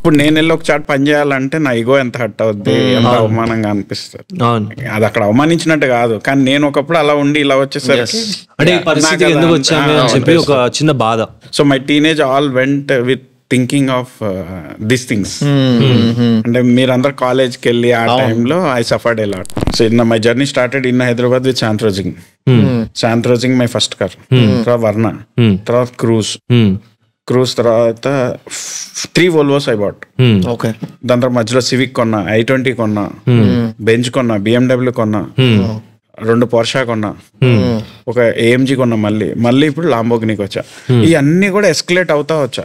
ఇప్పుడు నేను వెళ్ళి ఒక చాట్ పని చేయాలంటే నా ఈగో ఎంత హర్ట్ అవుద్ది, ఎంత అవమానంగా అనిపిస్తుంది. అది అక్కడ అవమానించినట్టు కాదు, కానీ నేను ఒకప్పుడు అలా ఉండి ఇలా వచ్చేసరికి అంటే ఈ పరిస్థితికి ఎందుకు వచ్చాము అని చెప్పి ఒక చిన్న బాధ. So my teenage all went with thinking of this things. అంటే మీరందరూ కాలేజ్కి వెళ్ళి ఆ టైంలో I suffered a lot. So my journey started in Hyderabad with శాంత్రోజింగ్. శాంత్రోజింగ్ మై ఫస్ట్ కార్, తర్వాత వర్ణ, తర్వాత క్రూజ్ తర్వాత 3 Volvos I bought. దాని తర్వాత మధ్యలో సివిక్ కొన్నా, i20 కొన్నా, బెంచ్ కొన్నా, BMW కొన్నా, 2 Porsche కొన్నా, ఒక AMG కొన్నా, మళ్ళీ ఇప్పుడు లాంబోగినికి వచ్చా. ఇవన్నీ కూడా ఎస్కలేట్ అవుతా వచ్చా.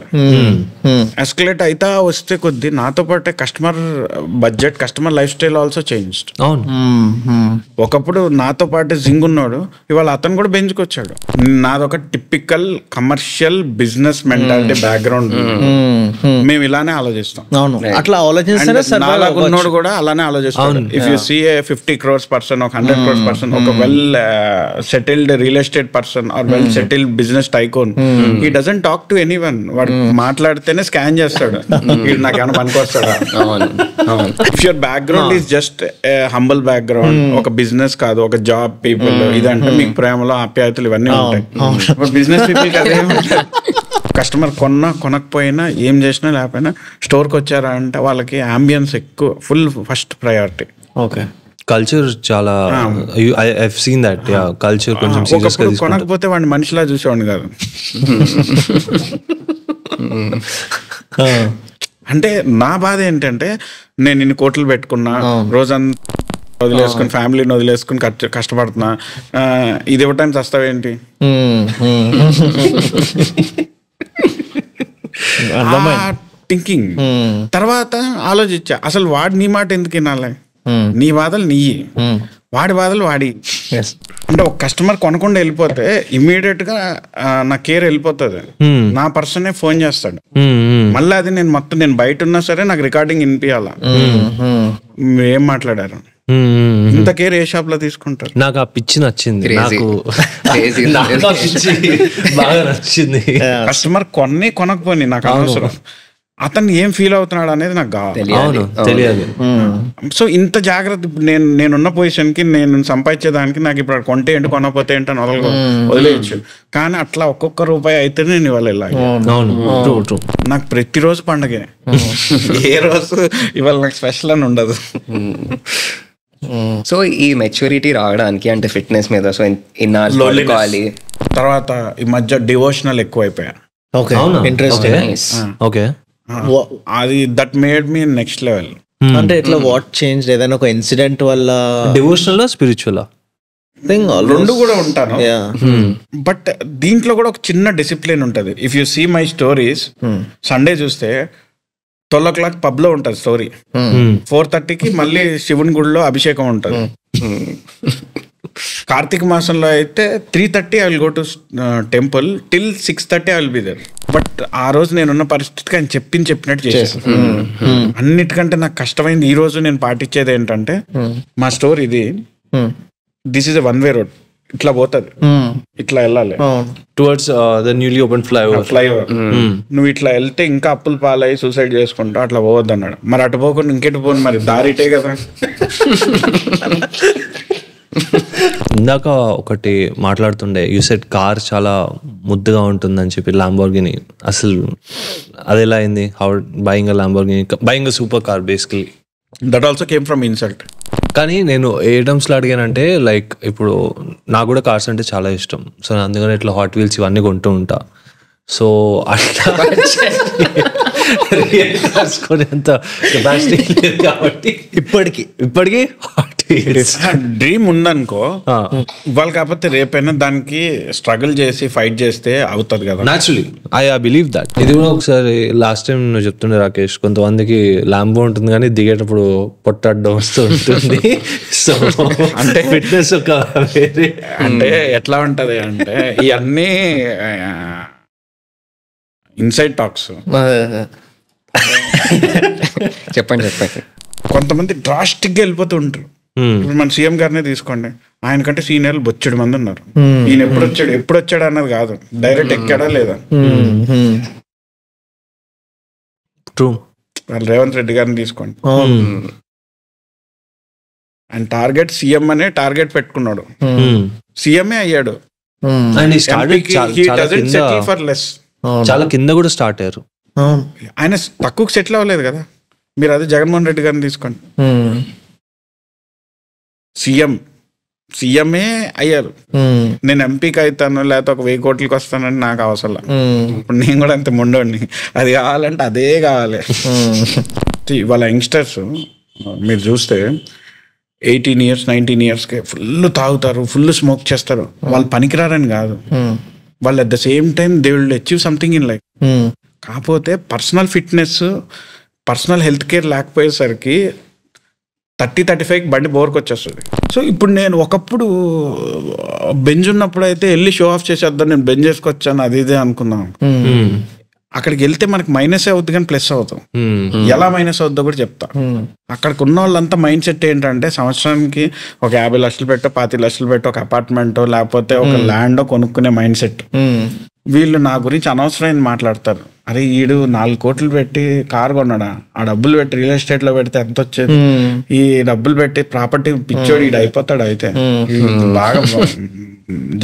ఎస్కలేట్ అవుతా వస్తే కొద్ది నాతో పాటే customer budget, customer life style also changed. ఒకప్పుడు నాతో పాటు జింగ్ ఉన్నాడు, ఇవాళ అతను కూడా బెంచ్కి వచ్చాడు. నాదొక typical commercial business mentality background. మేము ఇలానే ఆలోచిస్తాం. అట్లా ఉన్నాడు కూడా అలానే ఆలోచిస్తాడు. If you see a 50 crores person, ఒక 100 crores పర్సన్, ఒక well settled real estate person or well settled business tycoon, he doesn't talk to anyone. వాడు మాట్లాడితేనే స్కాన్ చేస్తాడు, నాకేమైనా పనికొస్తాడా. If your background is just humble background, ఒక business కాదు, ఒక జాబ్ పీపుల్, ఇదంటే మీకు ప్రేమలో ఆప్యాయతలు ఇవన్నీ ఉంటాయి. బిజినెస్ పీపుల్ అదే కస్టమర్ కొనకపోయినా ఏం చేసినా లేకపోయినా స్టోర్కి వచ్చారా అంటే వాళ్ళకి అంబియన్స్ ఎక్కువ, full first priority. Okay, culture చాలా ఐ సీన్ దట్. కల్చర్ కొంచెం సీరియస్ గా తీసుకుంటారు. కొనకపోతే వాడిని మనిషిలా చూసేవాడిని కాదు. అంటే నా బాధ ఏంటంటే నేను ఇన్ని కోట్లు పెట్టుకున్నా, రోజంతా వదిలేసుకుని, ఫ్యామిలీని వదిలేసుకుని కష్టపడుతున్నా, ఇది ఇవ్వటానికి వస్తావేంటి థింకింగ్. తర్వాత ఆలోచించా, అసలు వాడు నీ మాట ఎందుకు వినాలి? నీ బాధలు నీ, వాడి బాధలు వాడి. అంటే ఒక కస్టమర్ కొనకుండా వెళ్ళిపోతే ఇమ్మీడియట్ గా నా కేర్ వెళ్ళిపోతుంది. నా పర్సనే ఫోన్ చేస్తాడు మళ్ళీ. అది నేను మొత్తం నేను బయట ఉన్నా సరే నాకు రికార్డింగ్ వినిపించాలా, ఏం మాట్లాడారు, ఇంత కేర్ ఏ షాప్ లో తీసుకుంటారు. నాకు ఆ పిచ్చి నచ్చింది, బాగా నచ్చింది. కస్టమర్ కొనకపోయి నాకు అవసరం, అతను ఏం ఫీల్ అవుతున్నాడు అనేది నాకు తెలియదు. సో ఇంత జాగ్రత్త. ఇప్పుడు నేనున్న పొజిషన్ కి, నేను సంపాదించేదానికి నాకు ఇప్పుడు కొంటే ఏంటి, కొనకపోతే ఏంటని వదిలేయచ్చు. కానీ అట్లా ఒక్కొక్క రూపాయి అయితే నేను ఇవాళ నాకు ప్రతిరోజు పండగే. ఏ రోజు ఇవాళ నాకు స్పెషల్ అని ఉండదు. సో ఈ మెచ్యూరిటీ రావడానికి అంటే ఫిట్నెస్ మీద సో ఇన్నాళ్ళు, తర్వాత ఈ మధ్య డివోషనల్ ఎక్కువైపోయా. అది that made me next level. అంటే ఇట్లా వాట్ చేంజ్, ఏదైనా ఒక ఇన్సిడెంట్ వల్ల? డివోషనల్ స్పిరిచువల్ రెండు కూడా ఉంటాను. బట్ దీంట్లో కూడా ఒక చిన్న డిసిప్లిన్ ఉంటది. If you see my stories, Sunday చూస్తే 12 o'clock పబ్ లో ఉంటది స్టోరీ, 4:30కి మళ్ళీ శివుని గుడిలో అభిషేకం ఉంటది. కార్తీక మాసంలో అయితే 3:30 I will go to temple, till 6:30 I will be there. But ఆ రోజు నేనున్న పరిస్థితికి ఆయన చెప్పినట్టు చేశాను. అన్నిటికంటే నాకు కష్టమైంది ఈ రోజు నేను పాటించేది ఏంటంటే, మా స్టోర్ ఇది, this is a 1-way road, ఇట్లా పోతుంది, ఇట్లా వెళ్ళాలి towards the newly open flyover. నువ్వు ఇట్లా వెళ్తే ఇంకా అప్పులు పాలై సూసైడ్ చేసుకుంటా, అట్లా పోవద్దు అన్నాడు. మరి అటు పోకుండా ఇంకెటు పోను, మరి దారిటే కదా. ఇందాక ఒకటి మాట్లాడుతుండే, యూ సెడ్ కార్ చాలా ముద్దుగా ఉంటుందని చెప్పి, ల్యాంబోర్గిని. అసలు అది ఎలా అయింది? How buying a Lamborghini, buying a super car basically? That also came from insult. కానీ నేను ఏ టర్మ్స్లో అడిగానంటే, లైక్ ఇప్పుడు నాకు కూడా కార్స్ అంటే చాలా ఇష్టం. సో అందుకని ఇట్లా హాట్ వీల్స్ ఇవన్నీ కొంటూ ఉంటా. సో అట్లా కొనేంత కెపాసిటీ లేదు కాబట్టి ఇప్పటికీ డ్రీమ్ ఉందనుకో వాళ్ళు, కాకపోతే రేపైనా దానికి స్ట్రగుల్ చేసి ఫైట్ చేస్తే అవుతుంది కదా. Naturally I believe that. ఇది కూడా ఒకసారి లాస్ట్ టైం నువ్వు చెప్తుండే రాకేష్, కొంతమందికి ల్యాంబో ఉంటుంది కానీ దిగేటప్పుడు పొట్టడ్డం వస్తూ ఉంటుంది. సో అంటే ఫిట్నెస్ ఒక వేరే, అంటే ఎట్లా ఉంటది అంటే ఇవన్నీ ఇన్సైడ్ టాక్స్. చెప్పండి. కొంతమంది డ్రాస్టిక్ గా వెళ్ళిపోతూ ఉంటారు. ఇప్పుడు మన సీఎం గారినే తీసుకోండి, ఆయన కంటే సీనియర్లు బొచ్చెడు మంది ఉన్నారు. ఈయన ఎప్పుడు వచ్చాడు అన్నది కాదు, డైరెక్ట్ ఎక్కాడా లేదా. ట్రూ. వాళ్ళు రేవంత్ రెడ్డి గారిని తీసుకోండి. ఆయన టార్గెట్ సీఎం అనే టార్గెట్ పెట్టుకున్నాడు, సీఎంఏ అయ్యాడు. చాలా కింద కూడా స్టార్ట్ అయ్యారు. ఆయన తక్కువ సెటిల్ అవ్వలేదు కదా. మీరు అదే జగన్మోహన్ రెడ్డి గారిని తీసుకోండి, సీఎంఏ అయ్యారు. నేను ఎంపీకి అవుతాను లేకపోతే ఒక 1000 కోట్లకి వస్తానని నాకు అవసరం. ఇప్పుడు నేను కూడా అంత ముండోడిని, అది కావాలంటే అదే కావాలి. వాళ్ళ యంగ్స్టర్స్ మీరు చూస్తే 18 years 19 yearsకే ఫుల్ తాగుతారు, ఫుల్ స్మోక్ చేస్తారు. వాళ్ళు పనికిరారని కాదు, వాళ్ళు at the same time they will achieve something in life. కాకపోతే personal fitness, personal health care లేకపోయేసరికి 30-35 బండి బోర్కి వచ్చేస్తుంది. సో ఇప్పుడు నేను ఒకప్పుడు బెంజ్ ఉన్నప్పుడు అయితే వెళ్ళి షో ఆఫ్ చేసేద్దాం, నేను బెంజ్ చేసుకొచ్చాను అది ఇదే అనుకున్నాను. అక్కడికి వెళ్తే మనకి మైనసే అవుద్ది కానీ ప్లస్ అవుతాం. ఎలా మైనస్ అవుద్దో కూడా చెప్తా. అక్కడికి ఉన్న వాళ్ళంతా మైండ్ సెట్ ఏంటంటే సంవత్సరానికి ఒక 50 లక్షలు పెట్టో 25 లక్షలు పెట్టో ఒక అపార్ట్మెంటో లేకపోతే ఒక ల్యాండో కొనుక్కునే మైండ్ సెట్. వీళ్ళు నా గురించి అనవసరమైన మాట్లాడతారు. అరే ఈడు 4 కోట్లు పెట్టి కారు కొన్నాడా, ఆ డబ్బులు పెట్టి రియల్ ఎస్టేట్ లో పెడితే ఎంత వచ్చేది, ఈ డబ్బులు పెట్టి ప్రాపర్టీ పిచ్చోడు ఈడు అయిపోతాడు, అయితే బాగా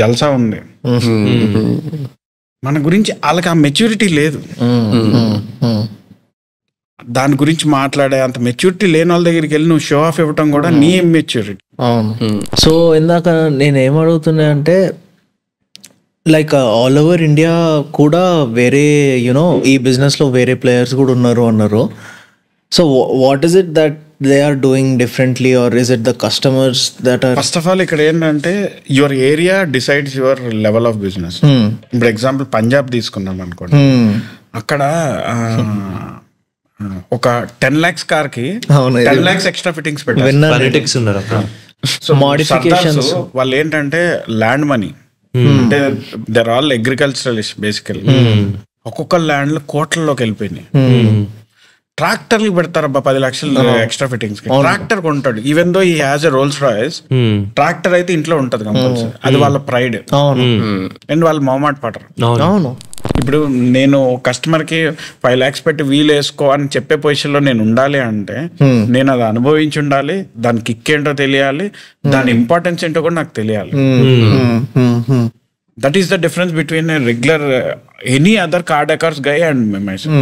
జల్సా ఉంది. మన గురించి వాళ్ళకి ఆ మెచ్యూరిటీ లేదు. దాని గురించి మాట్లాడే అంత మెచ్యూరిటీ లేని వాళ్ళ దగ్గరికి వెళ్ళి నువ్వు షో ఆఫ్ ఇవ్వటం కూడా నీ మెచ్యూరిటీ. సో ఇందాక నేను ఏమడుగుతున్నా అంటే లైక్ ఆల్ ఓవర్ ఇండియా కూడా వేరే యునో ఈ బిజినెస్ లో వేరే ప్లేయర్స్ కూడా ఉన్నారు అన్నారు. So what is it that they are doing differently or is it the customers that are? First of all ఇక్కడ ఏంటంటే your area decides your level of business. ఇప్పుడు ఎగ్జాంపుల్ పంజాబ్ తీసుకున్నాం అనుకోండి, అక్కడ ఒక 10 lakhs కార్ కి 10 lakhs ఎక్స్ట్రా ఫిట్టింగ్స్ పెట్టారు. So modifications వాళ్ళు ఏంటంటే ల్యాండ్ మనీ అంటే దర్ ఆల్ అగ్రికల్చరలిస్ట్ బేసికల్లీ. ఒక్కొక్క ల్యాండ్ లో కోట్లలోకి వెళ్ళిపోయినాయి. ట్రాక్టర్లు పెడతారబ్బా 10 లక్షలు ఎక్స్ట్రా ఫిట్టింగ్స్ కి. ట్రాక్టర్ కొంటాడు, ఈవెన్ దో ఈ has a Rolls Royce, tractor అయితే ఇంట్లో ఉంటది కంపల్సరీ. అది వాళ్ళ ప్రైడ్ అండ్ వాళ్ళు మొహమాట పడరు. ఇప్పుడు నేను కస్టమర్ కి 5 lakhs పెట్టి వీలు వేసుకో అని చెప్పే పొజిషన్ లో నేను ఉండాలి అంటే నేను అది అనుభవించి ఉండాలి, దాని కిక్ ఏంటో తెలియాలి, దాని ఇంపార్టెన్స్ ఏంటో కూడా నాకు తెలియాలి. That is the difference between regular any other car decors guy and my self.